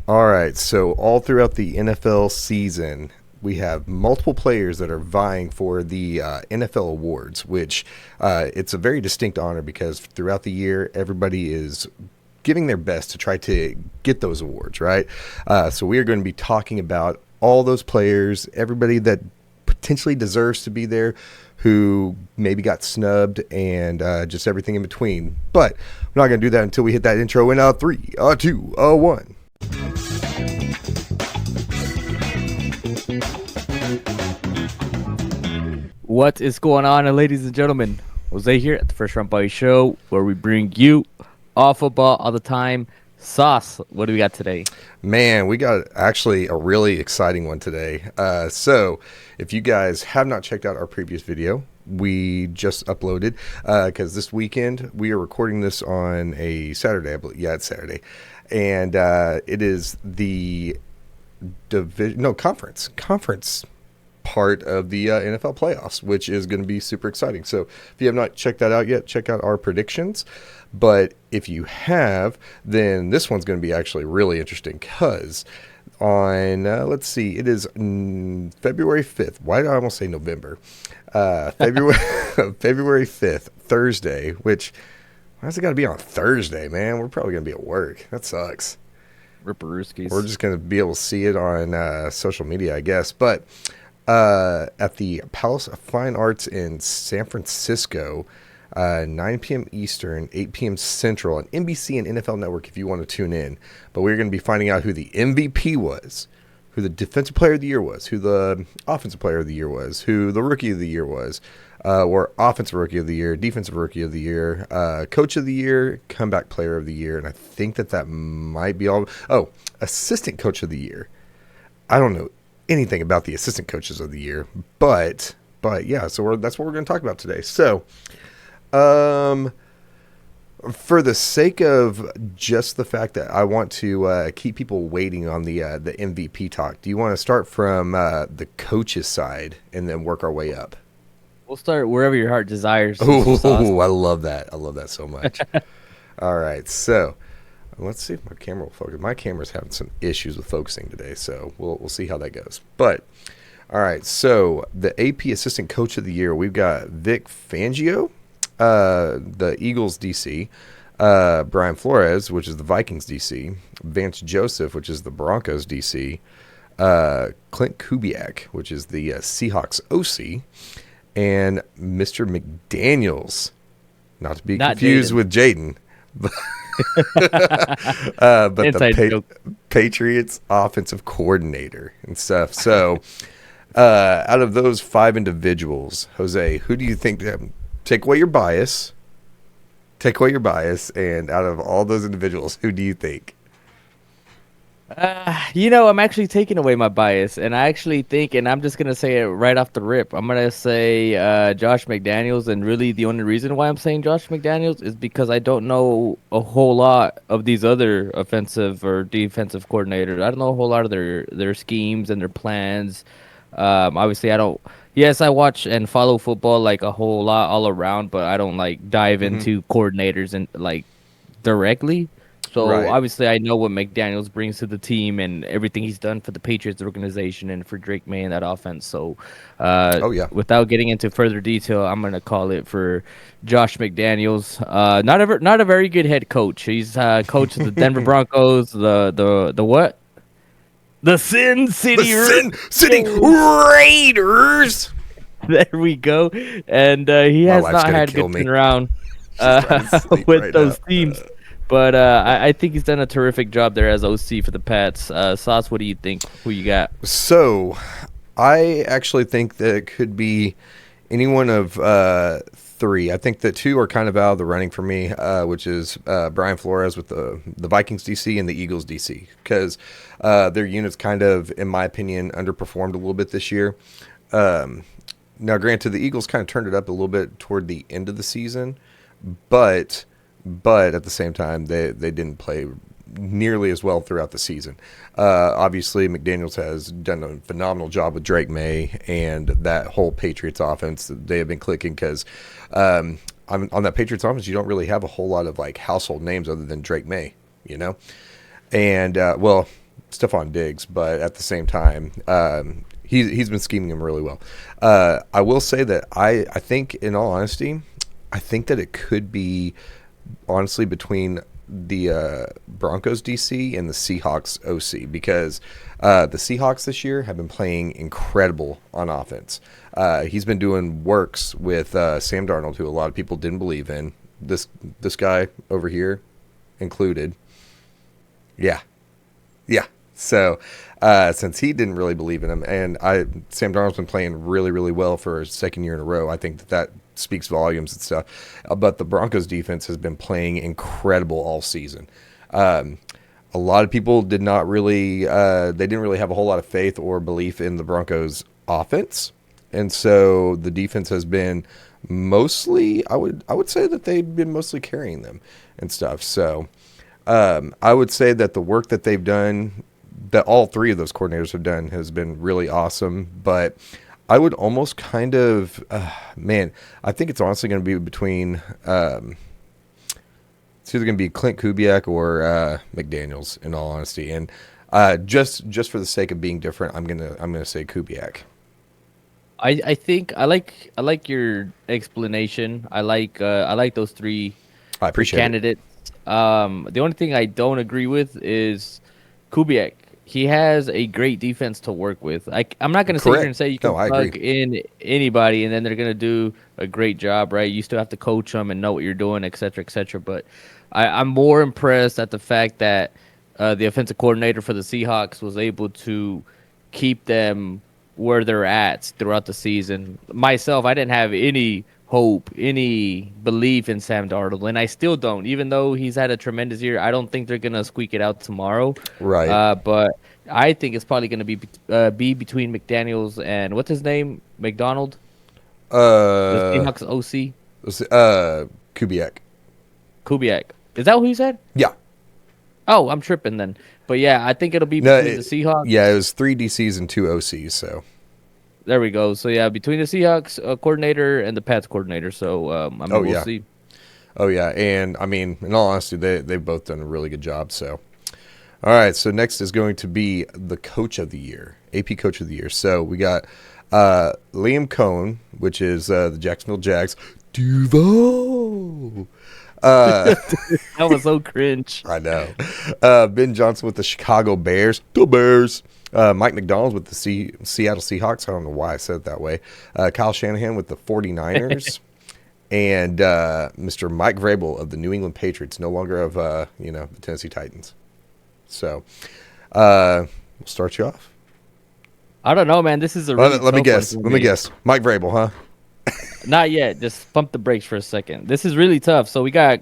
All right, so all throughout the NFL season, we have multiple players that are vying for the NFL awards, which it's a very distinct honor because throughout the year, everybody is giving their best to try to get those awards, right? So we are going to be talking about all those players, everybody that potentially deserves to be there, who maybe got snubbed, and just everything in between. But we're not going to do that until we hit that intro in 3, 2, 1. What is going on, ladies and gentlemen? Jose here at the First Round Body Show, where we bring you all football all the time. Soss, what do we got today? Man, we got actually a really exciting one today. So if you guys have not checked out our previous video, we just uploaded because this weekend we are recording this on a Saturday, I believe. Yeah, it's Saturday. And it is the conference part of the NFL playoffs, which is going to be super exciting. So if you have not checked that out yet, check out our predictions. But if you have, then this one's going to be actually really interesting because on, let's see, it is February 5th. Why did I almost say November? February 5th, Thursday, which, why has it got to be on Thursday, man? We're probably going to be at work. That sucks. Ripperooskies. We're just going to be able to see it on social media, I guess. But at the Palace of Fine Arts in San Francisco, 9 p.m. Eastern, 8 p.m. Central, on NBC and NFL Network if you want to tune in. But we're going to be finding out who the MVP was, who the Defensive Player of the Year was, who the Offensive Player of the Year was, who the Rookie of the Year was, or Offensive Rookie of the Year, Defensive Rookie of the Year, Coach of the Year, Comeback Player of the Year, and I think that might be all. Oh, Assistant Coach of the Year. I don't know anything about the Assistant Coaches of the Year, but yeah, so that's what we're going to talk about today. So, for the sake of just the fact that I want to keep people waiting on the MVP talk, do you want to start from the coach's side and then work our way up? We'll start wherever your heart desires. Oh, I love that. I love that so much. All right, so let's see if my camera will focus. My camera's having some issues with focusing today, so we'll see how that goes. But all right, so the AP Assistant Coach of the Year, we've got Vic Fangio, the Eagles DC, Brian Flores, which is the Vikings DC, Vance Joseph, which is the Broncos DC, Clint Kubiak, which is the Seahawks OC, and Mr. McDaniels, not to be confused with Jaden, but the Patriots offensive coordinator and stuff. So out of those 5 individuals, Jose, who do you think, take away your bias, and out of all those individuals, who do you think? I'm actually taking away my bias, and I actually think, and I'm just going to say it right off the rip, I'm going to say Josh McDaniels, and really the only reason why I'm saying Josh McDaniels is because I don't know a whole lot of these other offensive or defensive coordinators. I don't know a whole lot of their schemes and their plans. Obviously, I don't. Yes, I watch and follow football like a whole lot all around, but I don't like dive into coordinators and like directly. So Obviously, I know what McDaniels brings to the team and everything he's done for the Patriots organization and for Drake May and that offense. So, without getting into further detail, I'm gonna call it for Josh McDaniels. Not a very good head coach. He's coach of the Denver Broncos. The what? The Sin City Raiders. There we go. And he has not had good turnaround with those teams. But I think he's done a terrific job there as OC for the Pats. Sauce, what do you think? Who you got? So I actually think that it could be any one of 3. I think the 2 are kind of out of the running for me, which is Brian Flores with the Vikings DC and the Eagles DC, because their units kind of, in my opinion, underperformed a little bit this year. Now, granted, the Eagles kind of turned it up a little bit toward the end of the season, but at the same time, they didn't play nearly as well throughout the season. Obviously, McDaniels has done a phenomenal job with Drake May and that whole Patriots offense. They have been clicking because on that Patriots offense, you don't really have a whole lot of like household names other than Drake May, you know? And, Stephon Diggs, but at the same time, he's been scheming him really well. I will say that I think, in all honesty, I think that it could be honestly between the Broncos DC and the Seahawks OC because the Seahawks this year have been playing incredible on offense. He's been doing works with Sam Darnold, who a lot of people didn't believe in. This guy over here included. Yeah, yeah. So since he didn't really believe in him, and Sam Darnold's been playing really, really well for his second year in a row, I think that speaks volumes and stuff. But the Broncos defense has been playing incredible all season. Um, a lot of people did not really, they didn't really have a whole lot of faith or belief in the Broncos offense, and so the defense has been mostly, I would say that they've been mostly carrying them and stuff. So I would say that the work that they've done, that all three of those coordinators have done, has been really awesome. But I would almost kind of, man, I think it's honestly going to be between, it's either going to be Clint Kubiak or McDaniels, in all honesty. And just for the sake of being different, I'm gonna say Kubiak. I think I like your explanation. I like those I three appreciate it. candidates. The only thing I don't agree with is Kubiak. He has a great defense to work with. I'm not going to sit here and Correct. say you No, can I agree. plug in anybody and then they're going to do a great job, right? You still have to coach them and know what you're doing, et cetera, et cetera. But I'm more impressed at the fact that the offensive coordinator for the Seahawks was able to keep them where they're at throughout the season. Myself, I didn't have any hope, any belief in Sam Darnold, and I still don't. Even though he's had a tremendous year, I don't think they're gonna squeak it out tomorrow. Right. But I think it's probably gonna be between McDaniel's and what's his name, McDonald, the Uh, Seahawks OC, Kubiak. Kubiak. Is that who you said? Yeah. Oh, I'm tripping then. But yeah, I think it'll be No. between the Yeah, it Seahawks. was three DCs and two OCs. So. There we go. So yeah, between the Seahawks coordinator and the Pats coordinator. So I Oh mean, we'll yeah. see. Oh yeah. And I mean, in all honesty, they've both done a really good job. So. All right. So next is going to be the Coach of the Year, AP Coach of the Year. So we got Liam Cohn, which is the Jacksonville Jags. Duval. Uh, That was so cringe. I know. Ben Johnson with the Chicago Bears. The Bears. Mike McDonald with the Seattle Seahawks. I don't know why I said it that way. Kyle Shanahan with the 49ers. And Mr. Mike Vrabel of the New England Patriots, no longer of the Tennessee Titans. So we'll start you off. I don't know, man. This is a really Let me tough one guess. for Let me me. guess. Mike Vrabel, huh? Not yet. Just pump the brakes for a second. This is really tough. So we got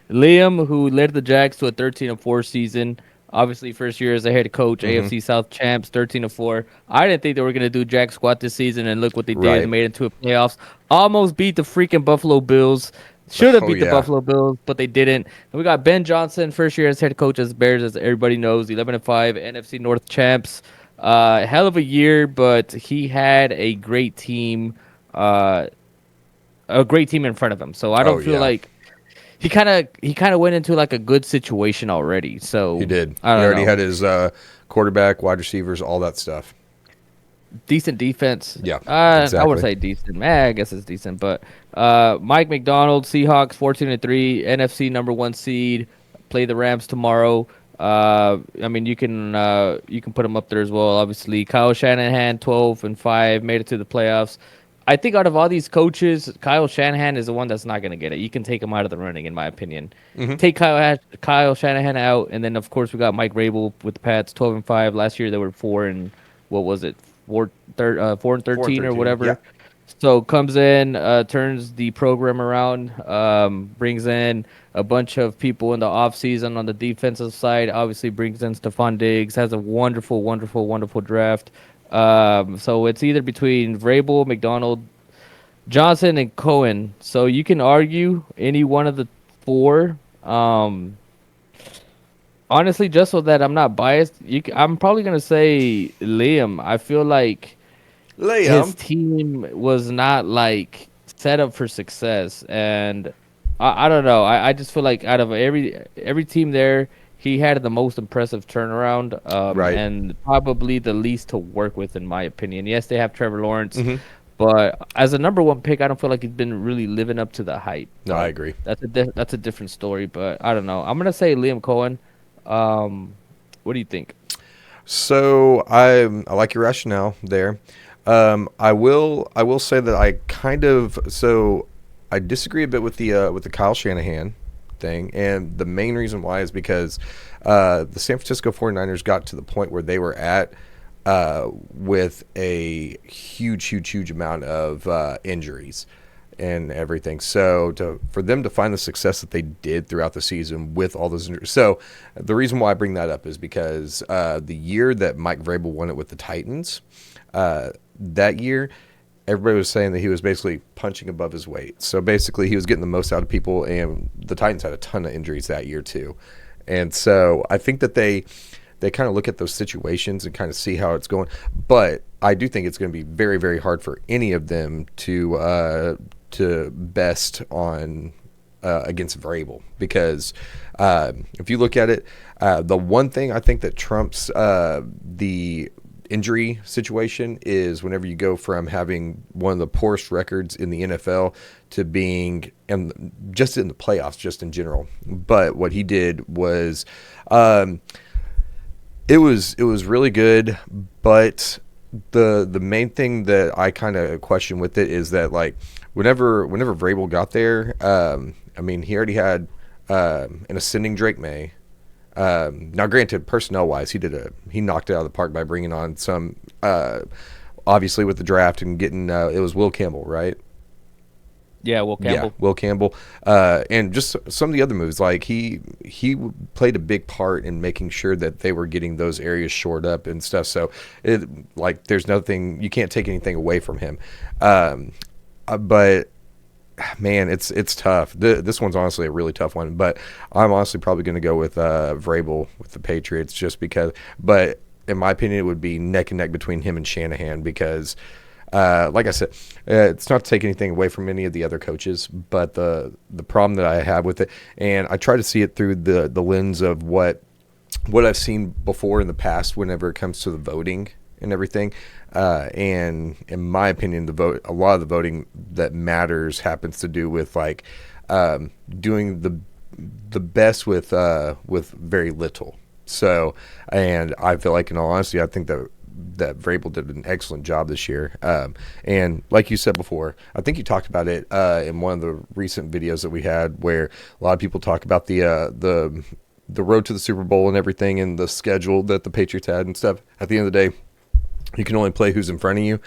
Liam, who led the Jags to a 13-4 season. Obviously, first year as a head coach, Mm-hmm. AFC South champs, 13-4. I didn't think they were gonna do jack squat this season, and look what they did. They Right. made it to a playoffs. Almost beat the freaking Buffalo Bills. Should have Oh beat the yeah. Buffalo Bills, but they didn't. And we got Ben Johnson, first year as head coach as Bears, as everybody knows, 11-5 NFC North champs. Hell of a year, but he had uh, a great team in front of him. So I Oh don't feel yeah. like he kind of went into like a good situation already. He So did. I He don't already know. had his quarterback, wide receivers, all that stuff. Decent defense. Yeah. I would Exactly. say decent. Man, I guess it's decent. But Mike McDonald, Seahawks 14-3, NFC number one seed. Play the Rams tomorrow. I mean you can put him up there as well. Obviously, Kyle Shanahan 12-5 made it to the playoffs. I think out of all these coaches, Kyle Shanahan is the one that's not going to get it. You can take him out of the running, in my opinion. Mm-hmm. Take Kyle Shanahan out, and then of course we got Mike Rabel with the Pats, 12-5. Last year they were four and what was it, 4 and 13 or 4-13. Yeah. whatever. So comes in, turns the program around, brings in a bunch of people in the offseason on the defensive side. Obviously brings in Stephon Diggs, has a wonderful, wonderful, wonderful draft. So it's either between Vrabel, McDonald, Johnson, and Cohen. So you can argue any one of the four. Honestly, just so that I'm not biased, I'm probably gonna say Liam. I feel like his Liam. team was not like set up for success, and I don't know. I just feel like out of every team there, he had the most impressive turnaround, Right. and probably the least to work with, in my opinion. Yes, they have Trevor Lawrence, Hmm. but as a number one pick, I don't feel like he's been really living up to the hype. No, I But agree. that's a different story. But I don't know. I'm gonna say Liam Cohen. Um, what do you think? So I like your rationale there. I will say that I kind of I disagree a bit with the Kyle Shanahan thing, and the main reason why is because the San Francisco 49ers got to the point where they were at with a huge amount of injuries and everything. So for them to find the success that they did throughout the season with all those injuries. So the reason why I bring that up is because the year that Mike Vrabel won it with the Titans, that year everybody was saying that he was basically punching above his weight. So basically he was getting the most out of people, and the Titans had a ton of injuries that year too. And so I think that they kind of look at those situations and kind of see how it's going. But I do think it's going to be very hard for any of them to best on against Vrabel, because if you look at it, the one thing I think that trumps the injury situation is whenever you go from having one of the poorest records in the NFL to being and just in the playoffs, just in general. But what he did was. It was really good, but the main thing that I kind of question with it is that, like, whenever Vrabel got there, I mean, he already had an ascending Drake May. Now, granted, personnel wise, he knocked it out of the park by bringing on some, obviously with the draft and getting it was Will Campbell, right? Yeah, Will Yeah, Campbell. Will Campbell, and just some of the other moves. Like he played a big part in making sure that they were getting those areas shored up and stuff. So, there's nothing, you can't take anything away from him. Um, but man, it's tough. This one's honestly a really tough one. But I'm honestly probably going to go with Vrabel with the Patriots, just because. But in my opinion, it would be neck and neck between him and Shanahan, because like I said, it's not to take anything away from any of the other coaches, but the problem that I have with it, and I try to see it through the lens of what I've seen before in the past whenever it comes to the voting and everything. And in my opinion, a lot of the voting that matters happens to do with, like, doing the best with very little. So, and I feel like, in all honesty, I think that Vrabel did an excellent job this year. And like you said before, I think you talked about it in one of the recent videos that we had, where a lot of people talk about the road to the Super Bowl and everything, and the schedule that the Patriots had and stuff. At the end of the day, you can only play who's in front of you.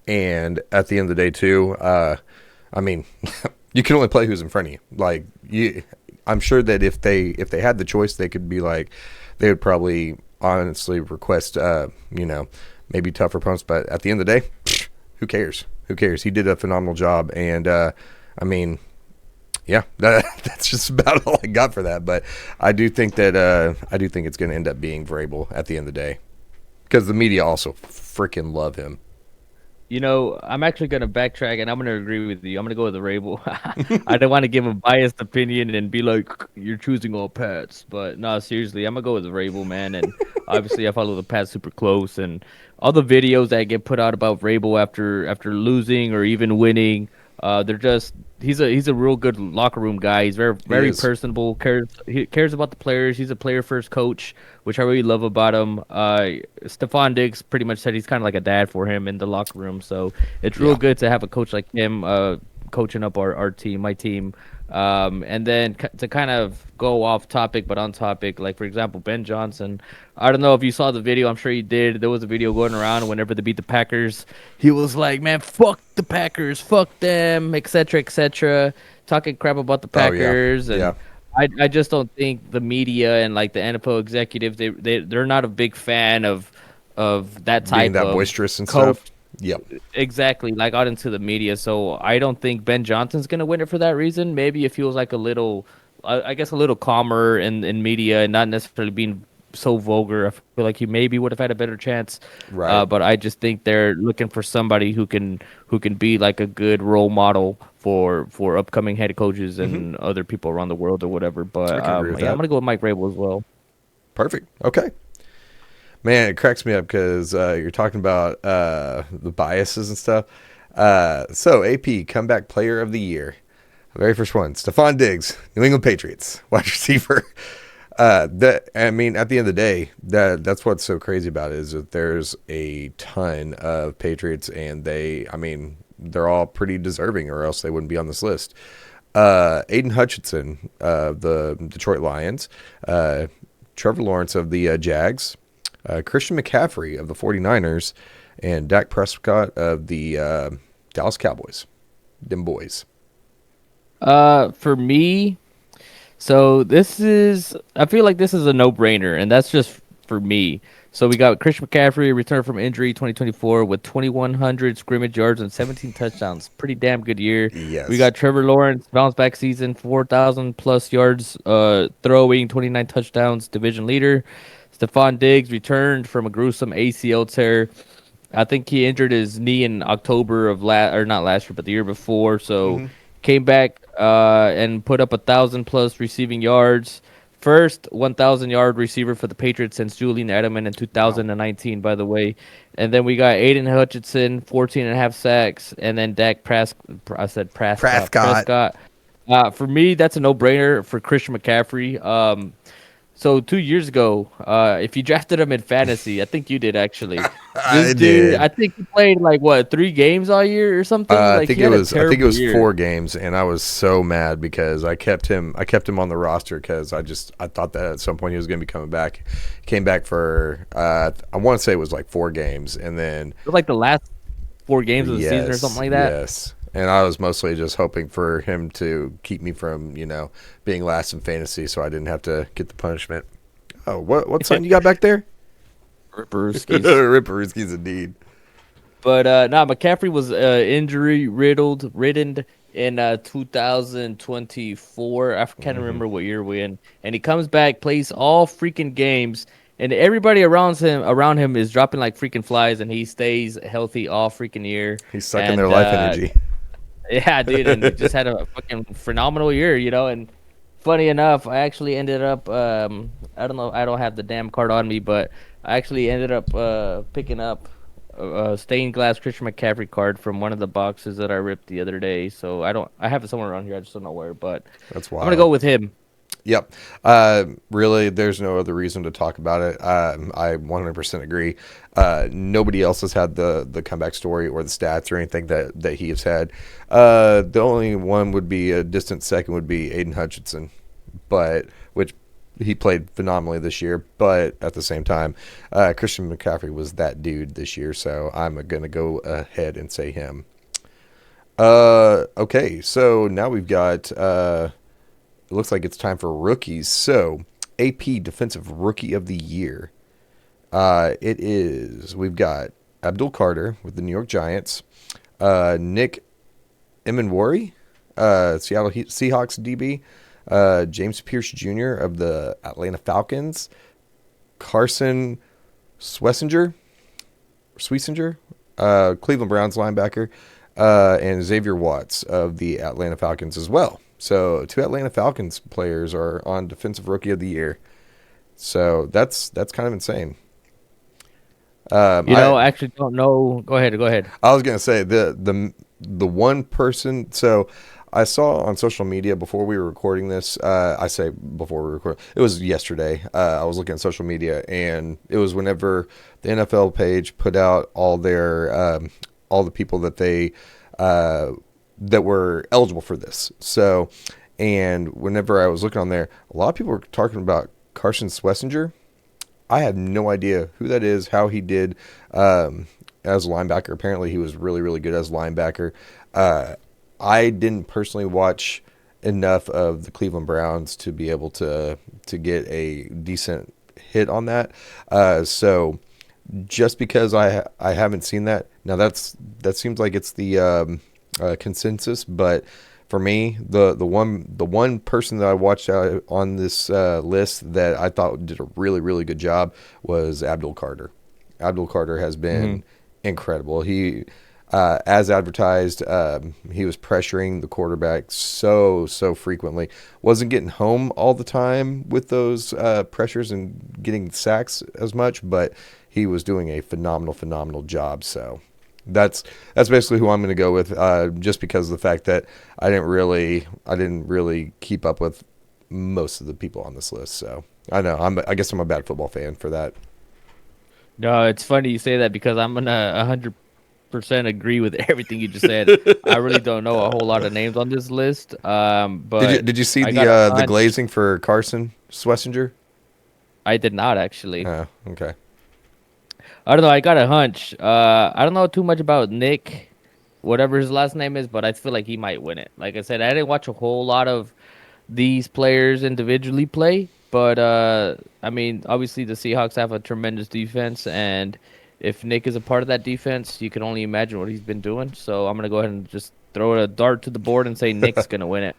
And at the end of the day, too, I mean, you can only play who's in front of you. Like, I'm sure that if they had the choice, they could be like, they would probably honestly request, maybe tougher opponents. But at the end of the day, who cares? Who cares? He did a phenomenal job, and I mean, yeah, that's just about all I got for that. But I do think it's going to end up being Vrabel at the end of the day, because the media also freaking love him. I'm actually gonna backtrack, and I'm gonna agree with you. I'm gonna go with the Rabel. I don't want to give a biased opinion and be like, "You're choosing all Pats," but no, seriously, I'm gonna go with the Rabel, man. And obviously, I follow the Pats super close, and all the videos that get put out about Rabel after losing or even winning, they're just he's a real good locker room guy. He's He very is. personable. He cares about the players. He's a player first coach, which I really love about him. Stephon Diggs pretty much said he's kind of like a dad for him in the locker room. So it's real Yeah. good to have a coach like him coaching up our team, my team. And then to kind of go off topic but on topic, like for example, Ben Johnson. I don't know if you saw the video. I'm sure you did. There was a video going around whenever they beat the Packers. He was like, "Man, fuck the Packers, fuck them, etc., etc." Talking crap about the Oh yeah. Packers, Yeah. and I just don't think the media and like the NFL executives they're not a big fan of that Being type that of boisterous and stuff. coach. Yep. Exactly, like out into the media. So I don't think Ben Johnson's gonna win it for that reason. Maybe it feels like a little, I guess, a little calmer in media and not necessarily being so vulgar. I feel like he maybe would have had a better chance. Right. But I just think they're looking for somebody who can be like a good role model for upcoming head coaches Hmm. and other people around the world or whatever. I But can agree with yeah, I'm that. gonna go with Mike Vrabel as well. Perfect. Okay. Man, it cracks me up because you're talking about the biases and stuff. So, AP, comeback player of the year. Very first one, Stephon Diggs, New England Patriots, wide receiver. That I mean, at the end of the day, that's what's so crazy about it is that there's a ton of Patriots, and I mean, they're all pretty deserving, or else they wouldn't be on this list. Aiden Hutchinson of the Detroit Lions, Trevor Lawrence of the Jags, Christian McCaffrey of the 49ers, and Dak Prescott of the Dallas Cowboys. Them boys. For me, so I feel like this is a no-brainer, and that's just for me. So we got Christian McCaffrey returned from injury 2024 with 2,100 scrimmage yards and 17 touchdowns. Pretty damn good year. We Yes. got Trevor Lawrence bounce back season, 4,000 plus yards, throwing 29 touchdowns, division leader. Stephon Diggs returned from a gruesome ACL tear. I think he injured his knee in October of or not last year, but the year before. So Mm-hmm. came back and put up 1,000 plus receiving yards. First 1,000 yard receiver for the Patriots since Julian Edelman in Wow. 2019, by the way. And then we got Aiden Hutchinson, 14 and a half sacks, and then Dak I said Prescott. Prescott. Prescott. For me, that's a no-brainer for Christian McCaffrey. So 2 years ago, if you drafted him in fantasy, I think you did actually. This I dude, I did. think he played like what 3 games all year or something. Like he had a I think it terrible was year. 4 games, and I was so mad because I kept him. I kept him on the roster because I thought that at some point he was going to be coming back. He came back for I want to say it was like 4 games, and then It was like the last 4 games of the season or something yes, like that. yes, and I was mostly just hoping for him to keep me from being last in fantasy, so I didn't have to get the punishment. Oh, what sign you got back there? Ripperskis. Ripperoski's indeed. But nah, McCaffrey was injury ridden in 2024. I can't Hmm. remember what year we in. And he comes back, plays all freaking games, and everybody around him is dropping like freaking flies, and he stays healthy all freaking year. He's sucking their And life energy. yeah, dude, and he just had a fucking phenomenal year, And funny enough, I actually ended up I don't know, I don't have the damn card on me, but I actually ended up picking up a stained glass Christian McCaffrey card from one of the boxes that I ripped the other day. So I have it somewhere around here. I just don't know where, but That's I'm gonna go wild. with him. Yep. Really, there's no other reason to talk about it. I 100% agree. Nobody else has had the comeback story or the stats or anything that he has had. The only one would be a distant second would be Aiden Hutchinson, but which he played phenomenally this year. But at the same time, Christian McCaffrey was that dude this year, so I'm gonna go ahead and say him. Okay, so now we've got. It looks like it's time for rookies. So, AP Defensive Rookie of the Year. We've got Abdul Carter with the New York Giants, Nick Emenwari, Seahawks DB, James Pierce Jr. of the Atlanta Falcons, Carson Swessinger, Cleveland Browns linebacker, and Xavier Watts of the Atlanta Falcons as well. So 2 Atlanta Falcons players are on Defensive Rookie of the Year. So that's kind of insane. I I actually don't know. Go ahead, go ahead. I was gonna say the one person. So I saw on social media before we were recording this. I say before we record. It was yesterday. I was looking at social media, and it was whenever the NFL page put out all the people that they that were eligible for this. So, and whenever I was looking on there, a lot of people were talking about Carson Swessinger. I have no idea who that is, how he did as a linebacker. Apparently, he was really, really good as a linebacker. Uh, I didn't personally watch enough of the Cleveland Browns to be able to get a decent hit on that. So just because I haven't seen that now, that seems like it's the consensus, but for me, the one person that I watched out on this list that I thought did a really really good job was Abdul Carter. Abdul Carter has Hmm. been incredible. As advertised, he was pressuring the quarterback so frequently. Wasn't getting home all the time with those pressures and getting sacks as much, but he was doing a phenomenal job. So that's basically who I'm going to go with, just because of the fact that I didn't really keep up with most of the people on this list. So I guess I'm a bad football fan for that. No, it's funny you say that because I'm gonna 100% agree with everything you just said. I really don't know a whole lot of names on this list, Did you but did you see I got a the hunch. glazing for Carson Schlesinger? I did not actually. Oh, okay. I don't know. I got a hunch. I don't know too much about Nick, whatever his last name is, but I feel like he might win it. Like I said, I didn't watch a whole lot of these players individually play, but I mean, obviously the Seahawks have a tremendous defense, and if Nick is a part of that defense, you can only imagine what he's been doing. So I'm gonna go ahead and just throw a dart to the board and say Nick's gonna win it.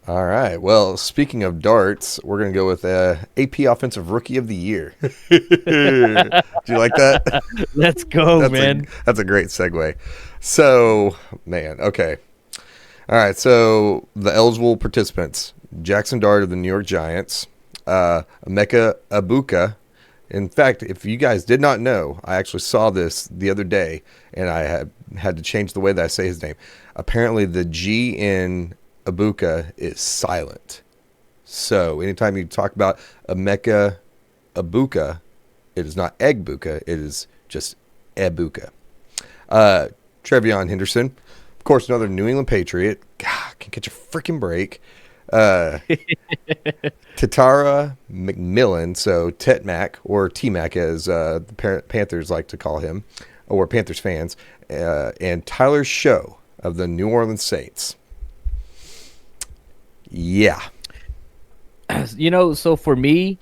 All right. Well, speaking of darts, we're going to go with AP Offensive Rookie of the Year. Do you like that? Let's go, That's a man. that's a great segue. So, man, okay. All right. So the eligible participants: Jackson Dart of the New York Giants, Emeka Abuka. In fact, if you guys did not know, I actually saw this the other day, and I had to change the way that I say his name. Apparently, the G in Abuka is silent. So anytime you talk about Emeka Abuka, it is not Egbuka. It is just Ebuka. Uh, Trevion Henderson, of course, another New England Patriot. God, can catch a freaking break. Uh, Tatara McMillan, so Tetmac or T-Mac as the Panthers like to call him, or Panthers fans, and Tyler Show of the New Orleans Saints. Yeah. So for me,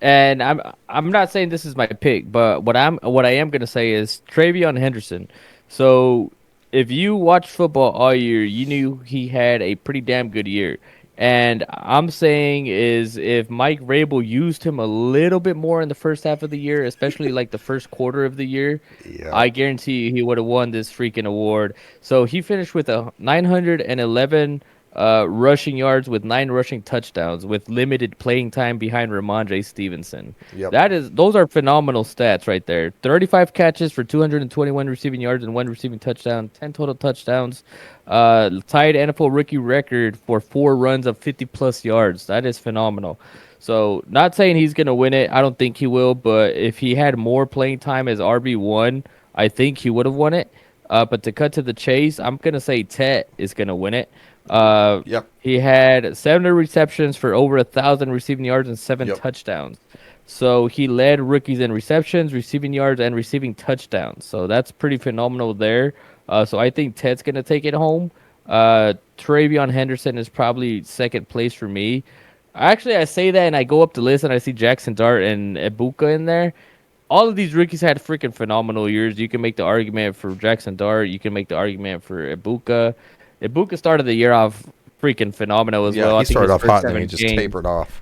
and I'm not saying this is my pick, but what I am gonna say is Travion Henderson. So if you watched football all year, you knew he had a pretty damn good year. And I'm saying is if Mike Rabel used him a little bit more in the first half of the year, especially like the first quarter of the year, Yep. I guarantee you he would have won this freaking award. So he finished with a 911 rushing yards with 9 rushing touchdowns with limited playing time behind Ramondre Stevenson. Yep. Those are phenomenal stats right there. 35 catches for 221 receiving yards and 1 receiving touchdown, 10 total touchdowns. Tied NFL rookie record for 4 runs of 50 plus yards. That is phenomenal. So, not saying he's going to win it. I don't think he will, but if he had more playing time as RB1, I think he would have won it. But to cut to the chase, I'm going to say Tet is going to win it. Uh, Yep. he had 7 receptions for over 1,000 receiving yards and seven Yep. touchdowns. So he led rookies in receptions, receiving yards, and receiving touchdowns. So that's pretty phenomenal there. So I think Ted's gonna take it home. Travion Henderson is probably second place for me. Actually, I say that and I go up the list and I see Jackson Dart and Ibuka in there. All of these rookies had freaking phenomenal years. You can make the argument for Jackson Dart. You can make the argument for Ibuka. Ibuka started the year off freaking phenomenal as Yeah, well. I he think started his off first hot and then he seven just games. tapered off.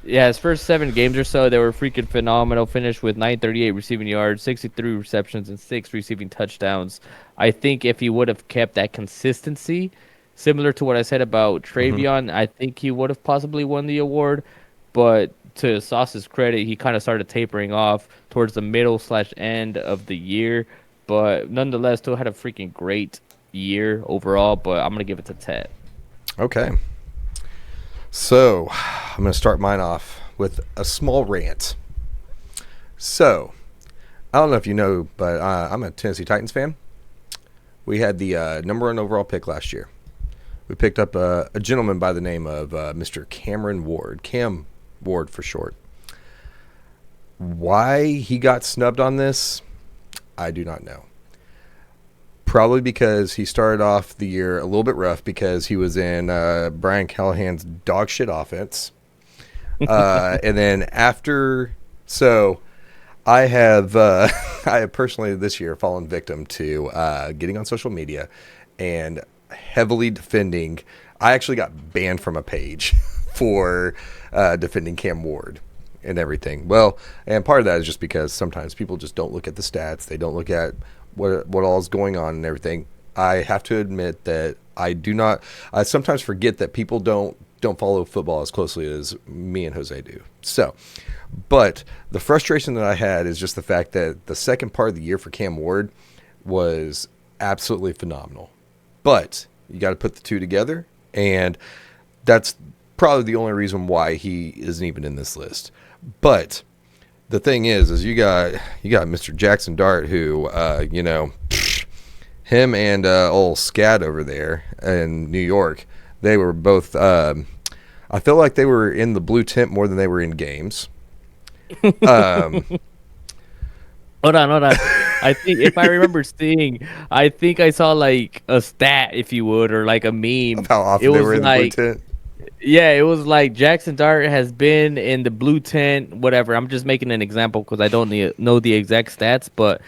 Yeah, his first 7 games or so, they were freaking phenomenal. Finished with 938 receiving yards, 63 receptions, and 6 receiving touchdowns. I think if he would have kept that consistency, similar to what I said about Hmm. Travion, I think he would have possibly won the award. But to Sauce's credit, he kind of started tapering off towards the middle slash end of the year. But nonetheless, still had a freaking great year overall. But I'm gonna give it to Ted. Okay. So I'm going to start mine off with a small rant. So I don't know if you know, but I'm a Tennessee Titans fan. We had the number one overall pick last year. We picked up a gentleman by the name of Mr. Cameron Ward, Cam Ward for short. Why he got snubbed on this, I do not know. Probably because he started off the year a little bit rough because he was in Brian Callahan's dog shit offense. And then so I have I have personally this year fallen victim to getting on social media and heavily defending. I actually got banned from a page for defending Cam Ward, and everything. Well, and part of that is just because sometimes people just don't look at the stats. They don't look at what all is going on and everything. I have to admit that I do not. I sometimes forget that people don't follow football as closely as me and Jose do. So, but the frustration that I had is just the fact that the second part of the year for Cam Ward was absolutely phenomenal. But you got to put the two together, and that's probably the only reason why he isn't even in this list. But the thing is you got Mr. Jackson Dart, who him and old Scat over there in New York, they were both. I feel like they were in the blue tent more than they were in games. Um, Hold on. I think if I remember seeing, I think I saw like a stat, if you would, or like a of meme. how It often they was were in the blue like, tent. yeah, it was like Jackson Dart has been in the blue tent, whatever. I'm just making an example because I don't know the exact stats, but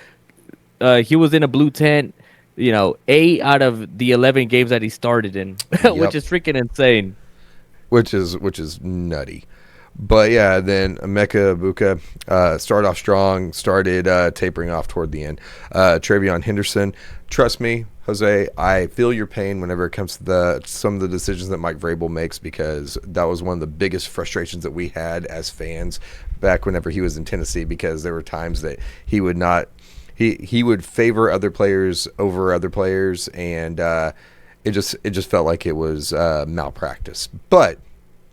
he was in a blue tent, 8 out of the 11 games that he started in, which Yep, is freaking insane. which is nutty. But yeah, then Emeka Ibuka started off strong, started tapering off toward the end. Travion Henderson, trust me, Jose, I feel your pain whenever it comes to some of the decisions that Mike Vrabel makes, because that was one of the biggest frustrations that we had as fans back whenever he was in Tennessee, because there were times that he would not he would favor other players over other players, and it just felt like it was malpractice. But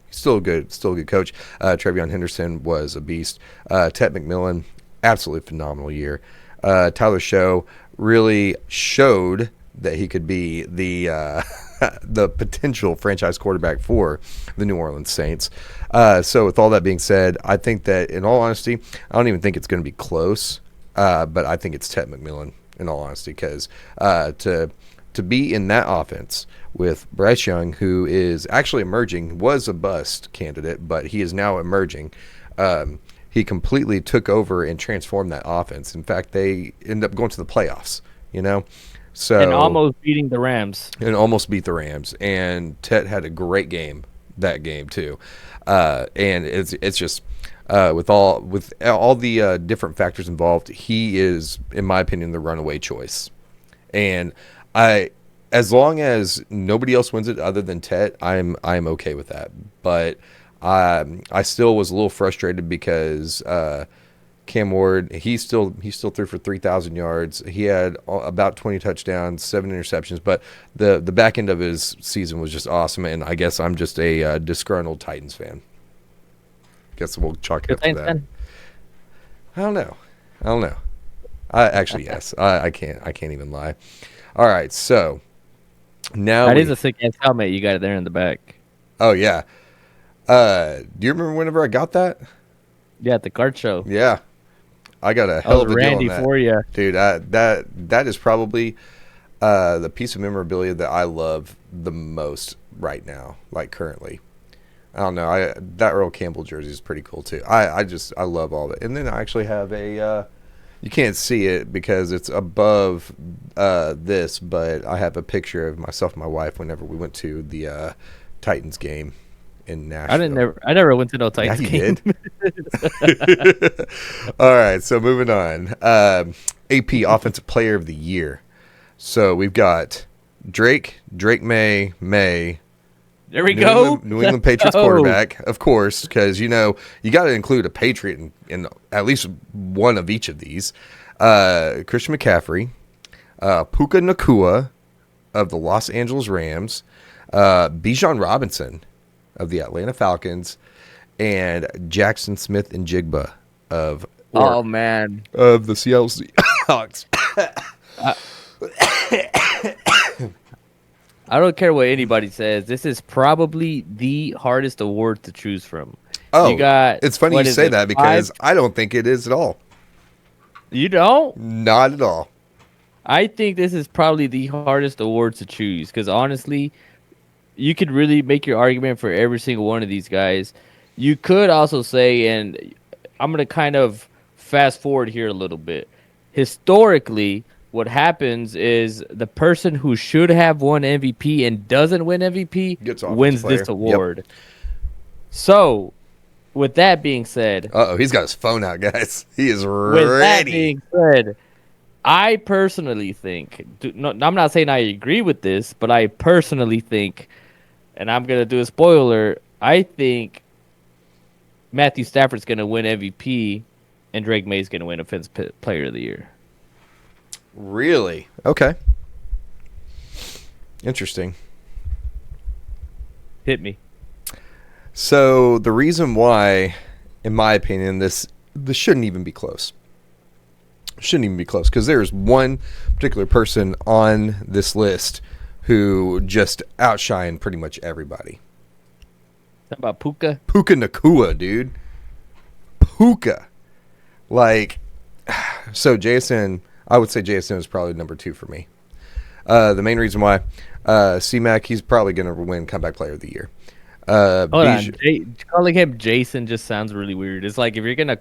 still a good coach. Travion Henderson was a beast. Tet McMillan, absolutely phenomenal year. Tyler Show really showed that he could be the the potential franchise quarterback for the New Orleans Saints. So with all that being said, I think that, in all honesty, I don't even think it's going to be close. But I think it's Tet McMillan, in all honesty, because to be in that offense with Bryce Young, who is actually emerging, was a bust candidate, but he is now emerging. He completely took over and transformed that offense. In fact, they end up going to the playoffs, And So, almost beating the Rams. and almost beat the Rams. And Tet had a great game that game too. And it's just with all the different factors involved, he is, in my opinion, the runaway choice. And as long as nobody else wins it other than Tet, I'm okay with that. But I still was a little frustrated because Cam Ward, he still threw for 3,000 yards. He had about 20 touchdowns, 7 interceptions. But the back end of his season was just awesome. And I guess I'm just a disgruntled Titans fan. Guess we'll chalk it up to that. I don't know. I actually, yes. I can't even lie. All right, so now That is a sick ass helmet you got it there in the back. Oh yeah. Do you remember whenever I got that? Yeah, at the card show. Yeah, I got a I hell was of a deal on Randy that, for you. dude. That is probably the piece of memorabilia that I love the most right now, like currently. I don't know. That Earl Campbell jersey is pretty cool too. I love all that. And then I actually have a. You can't see it because it's above this, but I have a picture of myself and my wife whenever we went to the Titans game in Nashville. I never went to no Yeah, Titans you game. did. All right, so moving on. AP Offensive Player of the Year. So we've got Drake May, There we go. New England Patriots go. quarterback, of course, because you got to include a Patriot in at least one of each of these. Christian McCaffrey, Puka Nakua of the Los Angeles Rams, Bijan Robinson of the Atlanta Falcons, and Jackson Smith and Jigba of Oh man. the Seattle Seahawks. I don't care what anybody says. This is probably the hardest award to choose from. Oh, You got it's funny what you is say it, that because 5? I don't think it is at all. You don't? Not at all. I think this is probably the hardest award to choose because honestly, you could really make your argument for every single one of these guys. You could also say, and I'm going to kind of fast forward here a little bit. Historically, what happens is the person who should have won MVP and doesn't win MVP Gets offensive wins player. this Yep. award. So, with that being said, Uh-oh, he's got his phone out, guys. He is with that ready. being said, I personally think, no, I'm not saying I agree with this, but I personally think, and I'm gonna do a spoiler. I think Matthew Stafford's gonna win MVP, and Drake May's gonna win Offensive Player of the Year. Really? Okay. Interesting. Hit me. So the reason why, in my opinion, this shouldn't even be close. Shouldn't even be close because there's one particular person on this list who just outshined pretty much everybody. Talk about Puka. Puka Nakua, dude. Puka. Like, so JSN, I would say JSN is probably number 2 for me. The main reason why, C-Mac, he's probably going to win Comeback Player of the Year. Hold on, calling him Jason just sounds really weird. It's like if you're gonna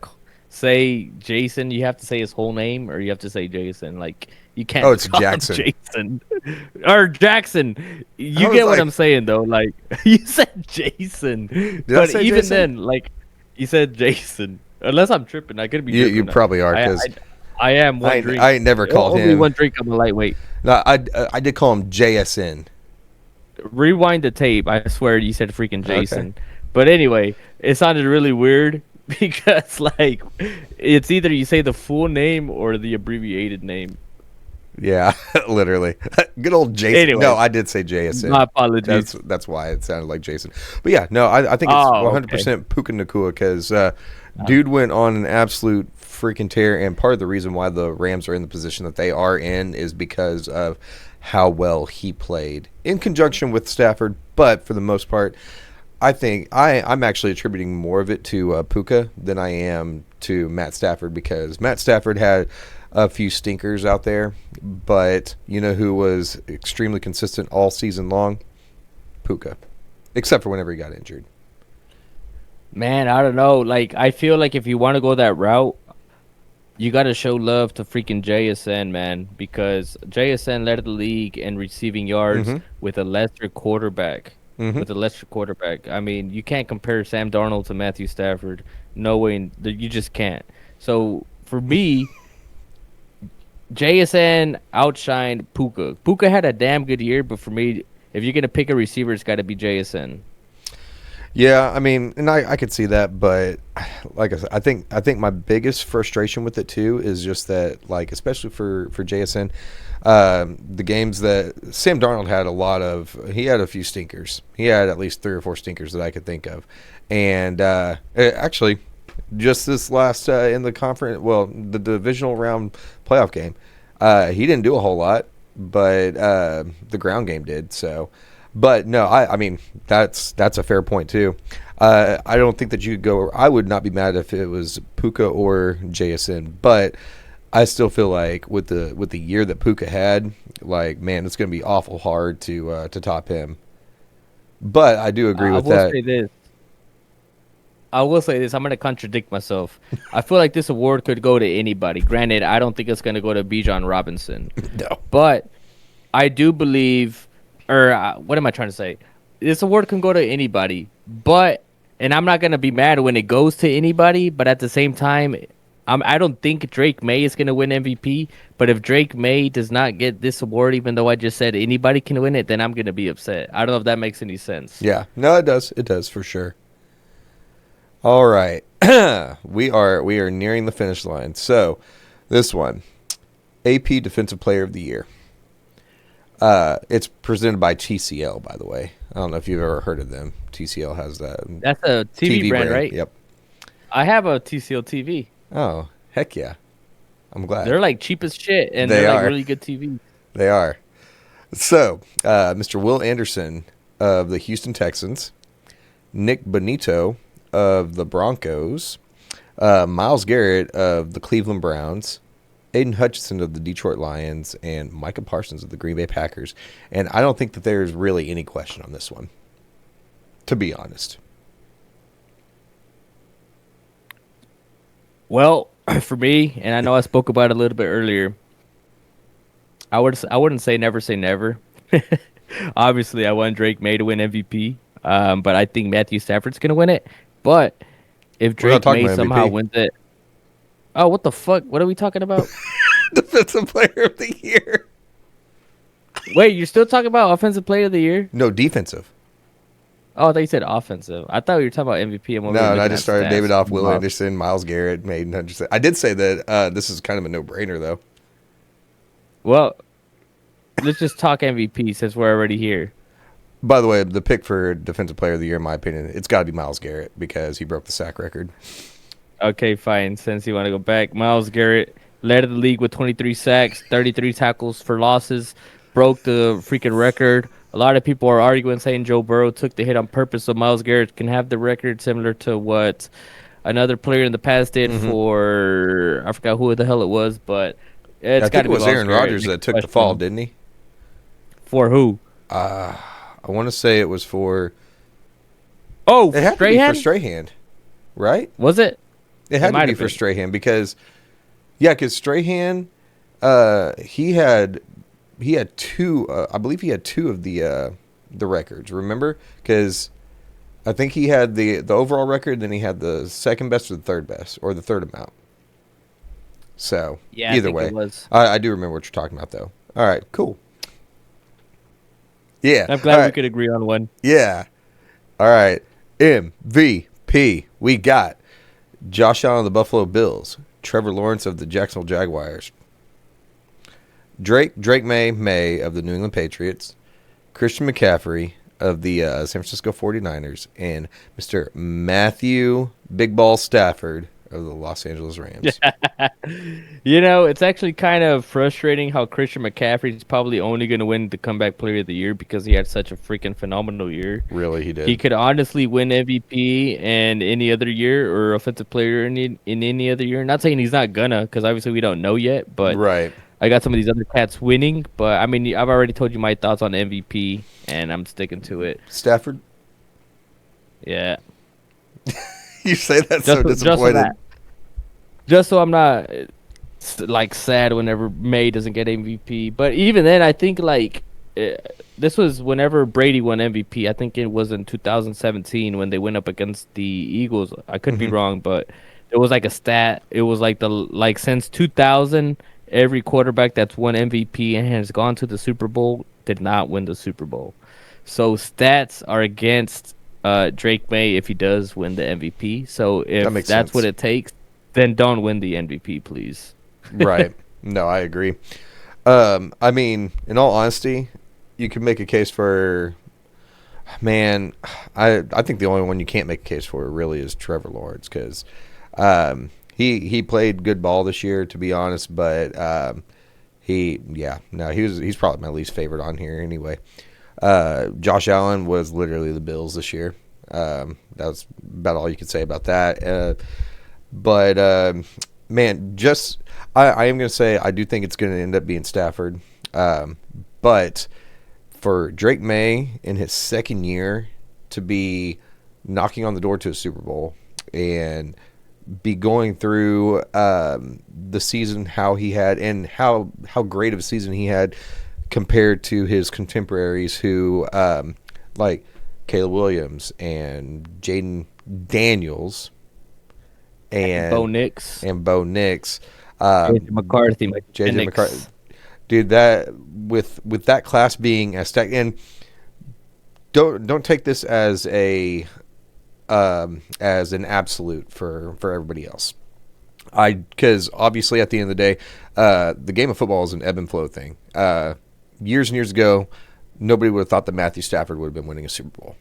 say Jason, you have to say his whole name, or you have to say Jason. Like you can't. Oh, just it's call him Jackson. Jason or Jackson. I You was get what like, I'm saying, though. Like you said Jason, did I but say even Jason? then, like you said Jason. Unless I'm tripping, I could be. You Tripping. probably are I, because I am one drink. I ain't never called Only him. one drink. I'm a lightweight. No, I did call him JSN. Rewind the tape. I swear you said freaking Jason. Okay. But anyway, it sounded really weird because like it's either you say the full name or the abbreviated name. Yeah, literally. Good old Jason. Anyway, No, I did say JSN. my apologies. That's why it sounded like Jason. But yeah, no, I think it's Oh, 100% Puka Nakua because dude went on an absolute freaking tear, and part of the reason why the Rams are in the position that they are in is because of how well he played in conjunction with Stafford. But for the most part, I think I'm actually attributing more of it to Puka than I am to Matt Stafford because Matt Stafford had a few stinkers out there, but you know who was extremely consistent all season long? Puka, except for whenever he got injured. Man, I don't know. Like I feel like if you want to go that route, you got to show love to freaking JSN, man, because JSN led the league in receiving yards Mm-hmm. with a lesser quarterback. Mm-hmm. With a lesser quarterback. I mean, you can't compare Sam Darnold to Matthew Stafford. No way. You just can't. So for me, JSN outshined Puka. Puka had a damn good year, but for me, if you're gonna pick a receiver, it's got to be JSN. Yeah, I mean, and I could see that, but like I said, I think my biggest frustration with it too is just that, like, especially for JSN, the games that Sam Darnold had he had a few stinkers. He had at least 3 or 4 stinkers that I could think of, and actually, just this last in the conference, well, the divisional round playoff game, he didn't do a whole lot, but the ground game did so. But no, I mean that's a fair point too. I don't think that you could go. I would not be mad if it was Puka or JSN, but I still feel like with the year that Puka had, like man, it's going to be awful hard to top him. But I do agree I with will that. say this. I will say this. I'm gonna contradict myself. I feel like this award could go to anybody. Granted, I don't think it's gonna go to Bijan Robinson, No. but I do believe, or what am I trying to say? This award can go to anybody, but and I'm not gonna be mad when it goes to anybody. But at the same time, I don't think Drake May is gonna win MVP. But if Drake May does not get this award, even though I just said anybody can win it, then I'm gonna be upset. I don't know if that makes any sense. Yeah, no, it does. It does for sure. All right, we are nearing the finish line. So, this one, AP Defensive Player of the Year. It's presented by TCL, by the way. I don't know if you've ever heard of them. TCL has that. That's a TV brand, right? Yep. I have a TCL TV. Oh, heck yeah. I'm glad. They're like cheap as shit, and They they're like are. really good TV. They are. So, Mr. Will Anderson of the Houston Texans, Nick Bonito of the Broncos, Myles Garrett of the Cleveland Browns, Aiden Hutchinson of the Detroit Lions, and Micah Parsons of the Green Bay Packers. And I don't think that there's really any question on this one, to be honest. Well, for me, and I know I spoke about it a little bit earlier, I wouldn't say never. Obviously, I want Drake May to win MVP, but I think Matthew Stafford's gonna win it. But If We're not Drake talking May about somehow MVP. wins it, oh, what the fuck? What are we talking about? Defensive Player of the Year. Wait, you're still talking about offensive player of the year? No, defensive. Oh, I thought you said offensive. I thought you were talking about MVP. I'm over here No, and I looking just at started David stats. off, Will Wow. Anderson, Miles Garrett, Maiden Hutchinson. I did say that this is kind of a no-brainer, though. Well, let's just talk MVP since we're already here. By the way, the pick for Defensive Player of the Year, in my opinion, it's got to be Miles Garrett because he broke the sack record. Okay, fine. Since you want to go back, Miles Garrett led the league with 23 sacks, 33 tackles for losses, broke the freaking record. A lot of people are arguing saying Joe Burrow took the hit on purpose so Miles Garrett can have the record similar to what another player in the past did Hmm. for I forgot who the hell it was, but I it's got think to it be was Miles Aaron Garrett. Rodgers Next that took the fall, question. didn't he? For who? I want to say it was for. Oh, It had to be for Strahan? Strahan, right? Was it? It It had to might be have for been. Strahan because, yeah, because Strahan, he had two. I believe he had two of the records. Remember? Because I think he had the overall record, then he had the second best or the third best or the third amount. So Yeah, I either think it way, was. I do remember what you're talking about though. All right, cool. Yeah. I'm All glad we right. could agree on one. Yeah. All right. MVP. We got Josh Allen of the Buffalo Bills, Trevor Lawrence of the Jacksonville Jaguars, Drake May of the New England Patriots, Christian McCaffrey of the San Francisco 49ers, and Mr. Matthew Big Ball Stafford of the Los Angeles Rams. You know, it's actually kind of frustrating how Christian McCaffrey's probably only going to win the comeback player of the year because he had such a freaking phenomenal year. Really, he He did. could honestly win MVP and any other year or offensive player in any other year. Not saying he's not gonna, because obviously we don't know yet. But Right. I got some of these other cats winning. But I mean, I've already told you my thoughts on MVP, and I'm sticking to it. Stafford, Yeah, you say that so just for disappointed. that, just so I'm not like sad whenever May doesn't get MVP. But even then, I think like uh, this was whenever Brady won MVP. I think it was in 2017 when they went up against the Eagles. I could be Hmm. wrong, but it was like a stat. It was like the like since 2000, every quarterback that's won MVP and has gone to the Super Bowl did not win the Super Bowl. So stats are against Drake May if he does win the MVP. So That if makes that's what sense. it takes, then don't win the MVP, please. Right. No, I agree. I mean, in all honesty, you could make a case for. Man, I think the only one you can't make a case for really is Trevor Lawrence because he played good ball this year, to be honest. But he's probably my least favorite on here anyway. Josh Allen was literally the Bills this year. That was about all you could say about that. But man, just I am going to say I do think it's going to end up being Stafford. But for Drake May in his second year to be knocking on the door to a Super Bowl and be going through the season how he had and how great of a season he had compared to his contemporaries who like Caleb Williams and Jaden Daniels Bo and Nix, Bo Nix, JJ McCarthy, my JJ McCarthy. Nix. Dude, that with that class being as stacked, and don't take this as an absolute for everybody else. Because obviously at the end of the day, the game of football is an ebb and flow thing. Years and years ago, nobody would have thought that Matthew Stafford would have been winning a Super Bowl.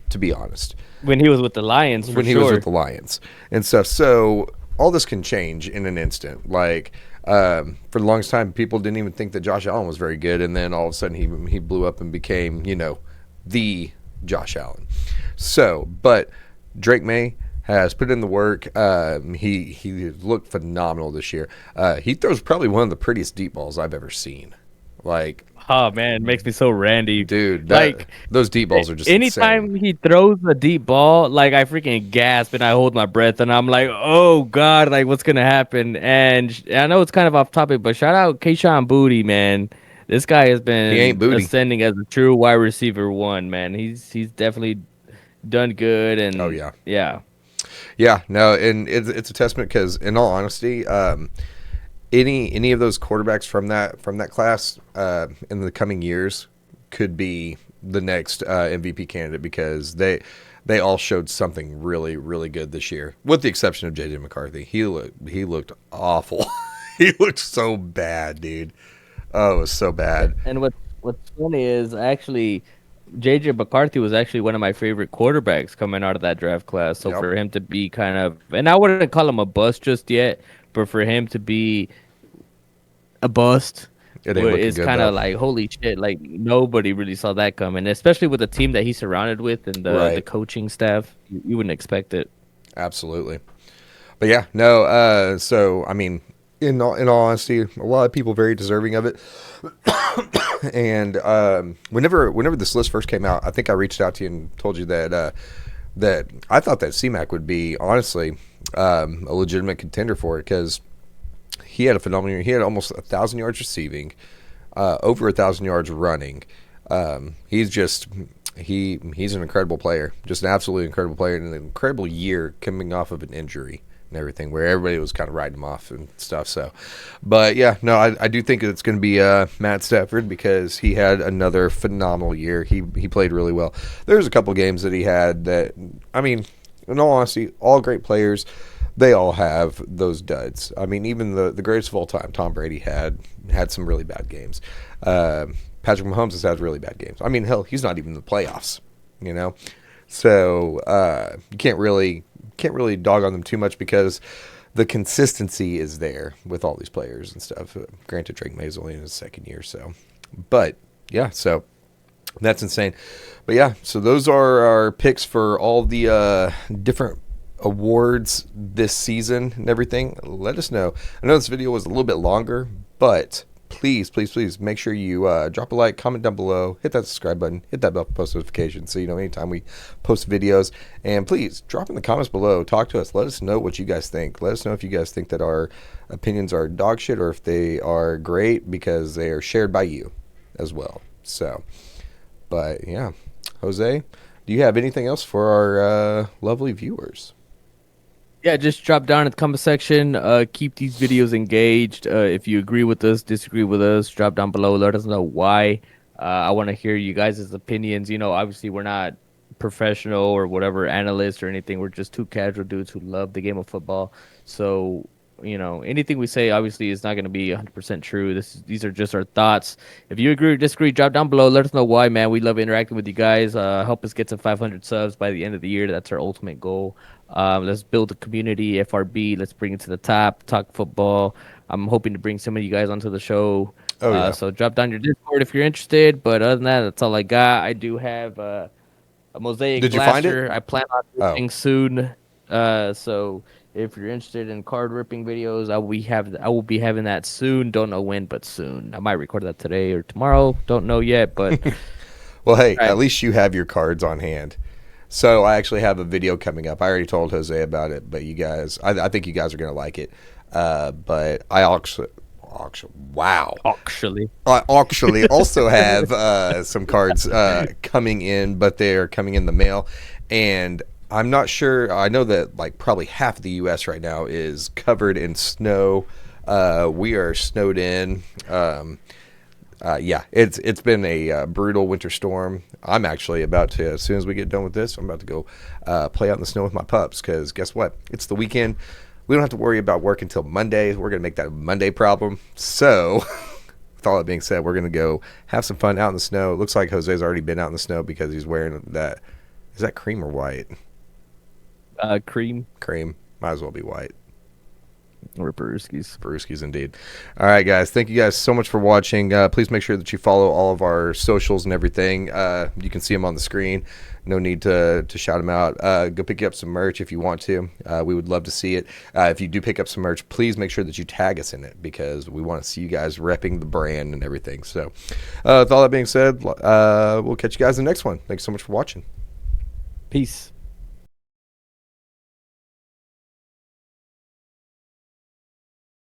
To be honest, When he was with the Lions, for when he sure. was with the Lions and stuff. So all this can change in an instant. Like for the longest time, people didn't even think that Josh Allen was very good, and then all of a sudden he blew up and became the Josh Allen. So, but Drake May has put in the work. He looked phenomenal this year. He throws probably one of the prettiest deep balls I've ever seen. Like, Oh man, it makes me so randy. dude, Like those deep balls are just insane. anytime he throws a deep ball, like I freaking gasp and I hold my breath and I'm like, oh god, like what's gonna happen? And I know it's kind of off topic, but shout out Kayshawn Booty, man. This guy has He ain't been booty. ascending as a true wide receiver one, man. He's definitely done good Oh and yeah. yeah. Yeah, no, and it's a testament because, in all honesty, any of those quarterbacks from that class in the coming years could be the next MVP candidate because they all showed something really really good this year, with the exception of JJ McCarthy. He looked awful. He looked so bad, dude. Oh, it was so bad. And what's funny is actually JJ McCarthy was actually one of my favorite quarterbacks coming out of that draft class. So Yep, for him to be kind of, and I wouldn't call him a bust just yet, but for him to be a bust it ain't looking is good kind though. of like holy shit. Like nobody really saw that coming, especially with the team that he's surrounded with and the Right, coaching staff. You wouldn't expect it. absolutely. But yeah, no. So I mean, in all honesty, a lot of people very deserving of it. And whenever this list first came out, I think I reached out to you and told you that I thought that CMAC would be honestly a legitimate contender for it because he had a phenomenal year. He had almost 1,000 yards receiving, over 1,000 yards running. He's just he's an incredible player, just an absolutely incredible player, and an incredible year coming off of an injury and everything, where everybody was kind of writing him off and stuff. So, but yeah, no, I do think it's going to be Matt Stafford because he had another phenomenal year. He played really well. There's a couple games that he had that, I mean, in all honesty, all great players. They all have those duds. I mean, even the greatest of all time, Tom Brady had some really bad games. Patrick Mahomes has had really bad games. I mean, hell, he's not even in the playoffs, you know. So you can't really dog on them too much because the consistency is there with all these players and stuff. Granted, Drake May's only in his second year, so but yeah, so that's insane. But yeah, so those are our picks for all the different awards this season and everything. Let us know. I know this video was a little bit longer, but please, please, please make sure you drop a like, comment down below, hit that subscribe button, hit that bell for post notifications so you know anytime we post videos. And please drop in the comments below, talk to us, let us know what you guys think. Let us know if you guys think that our opinions are dog shit or if they are great because they are shared by you as well. So, but yeah, Jose, do you have anything else for our lovely viewers? Yeah, just drop down in the comment section. Keep these videos engaged. If you agree with us, disagree with us, drop down below. Let us know why. I want to hear you guys' opinions. You know, obviously we're not professional or whatever analysts or anything. We're just two casual dudes who love the game of football. So, you know, anything we say obviously is not going to be 100% true. These are just our thoughts. If you agree or disagree, drop down below. Let us know why, man. We love interacting with you guys. Help us get to 500 subs by the end of the year. That's our ultimate goal. Let's build a community, FRB. Let's bring it to the top. Talk football. I'm hoping to bring some of you guys onto the show. Oh yeah. So drop down your Discord if you're interested. But other than that, that's all I got. I do have a mosaic Did you find it? blaster. I plan on Oh, ripping soon. So if you're interested in card ripping videos, I will be having that soon. Don't know when, but soon. I might record that today or tomorrow. Don't know yet, but well, hey, all at right. least you have your cards on hand. So I actually have a video coming up. I already told Jose about it, but you guys, I think you guys are gonna like it. But wow, Actually, I actually also have some cards coming in, but they're coming in the mail, and I'm not sure. I know that like probably half of the U.S. right now is covered in snow. We are snowed in. Yeah, it's been a brutal winter storm. I'm actually about to, as soon as we get done with this, I'm about to go play out in the snow with my pups because guess what? It's the weekend. We don't have to worry about work until Monday. We're going to make that a Monday problem. So, with all that being said, we're going to go have some fun out in the snow. It looks like Jose's already been out in the snow because he's wearing that. Is that cream or white? cream Cream. Might as well be white. or Brewskis. Brewskis indeed. All right, guys. Thank you guys so much for watching. Please make sure that you follow all of our socials and everything. You can see them on the screen. No need to shout them out. Go pick up some merch if you want to. We would love to see it. If you do pick up some merch, please make sure that you tag us in it because we want to see you guys repping the brand and everything. So, with all that being said, we'll catch you guys in the next one. Thanks so much for watching. Peace.